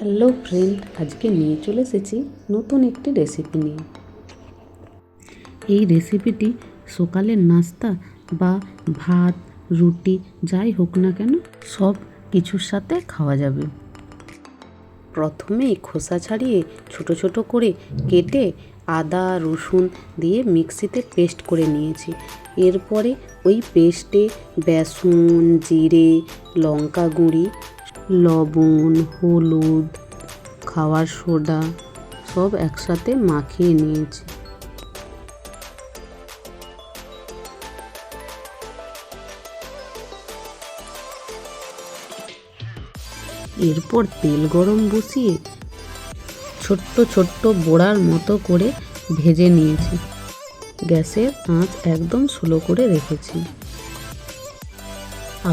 Hello friend, আজকে নিয়ে চলে এসেছি নতুন একটি রেসিপি নিয়ে। এই রেসিপিটি সকালের নাস্তা বা ভাত, রুটি যাই হোক না কেন সব কিছুর সাথে খাওয়া যাবে। প্রথমেই খোসা ছাড়িয়ে ছোট ছোট করে কেটে আদা রসুন দিয়ে মিক্সিতে পেস্ট করে নিয়েছি। এরপরে ওই পেস্টে বেসন, জিরে, লঙ্কা গুঁড়ি, লবণ, হলুদ, খাওয়ার সোডা সব একসাথে মাখিয়ে নিয়েছি। এরপর তেল গরম বসিয়ে ছোট্ট ছোট্ট বড়ার মতো করে ভেজে নিয়েছি। গ্যাসের আঁচ একদম স্লো করে রেখেছি।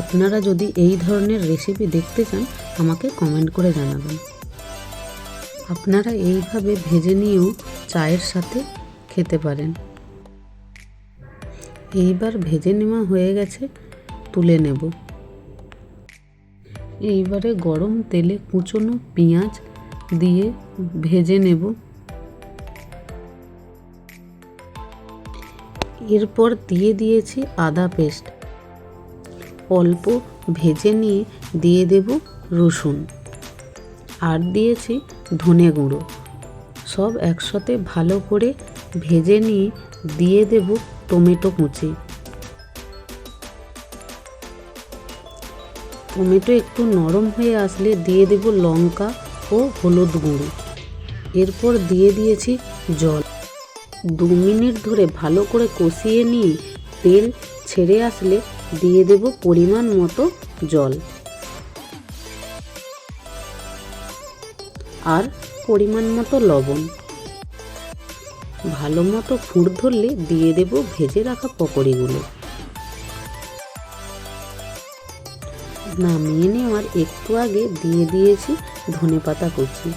আপনারা যদি এই ধরনের রেসিপি দেখতে চান আমাকে কমেন্ট করে জানাবেন। আপনারা এইভাবে ভেজে নিয়েও চায়ের সাথে খেতে পারেন। এইবার ভেজে নেওয়া হয়ে গেছে, তুলে নেব। এইবারে গরম তেলে কুচনো পেঁয়াজ দিয়ে ভেজে নেব। এরপর দিয়ে দিয়েছি আদা পেস্ট। অল্প ভেজে নিয়ে দিয়ে দেব রসুন, আর দিয়েছি ধনে গুঁড়ো। সব একসাথে ভালো করে ভেজে নিয়ে দিয়ে দেব টমেটো কুচি। টমেটো একটু নরম হয়ে আসলে দিয়ে দেব লঙ্কা ও হলুদ গুঁড়ো। এরপর দিয়ে দিয়েছি জল। 2 মিনিট ধরে ভালো করে কষিয়ে নিয়ে তেল ছেড়ে আসলে দিয়ে দেব পরিমাণ মতো জল আর পরিমাণ মতো লবণ। ভালো মতো ফুট ধরলে দিয়ে দেব ভেজে রাখা পকোড়িগুলো। নামিয়ে নেওয়ার একটু আগে দিয়ে দিয়েছি ধনেপাতা কুচি।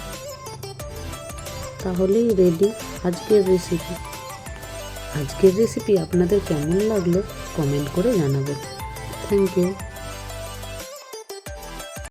তাহলেই রেডি আজকের রেসিপি। আজকের রেসিপি আপনাদের কেমন লাগলো কমেন্ট করে জানাবেন। Thank you.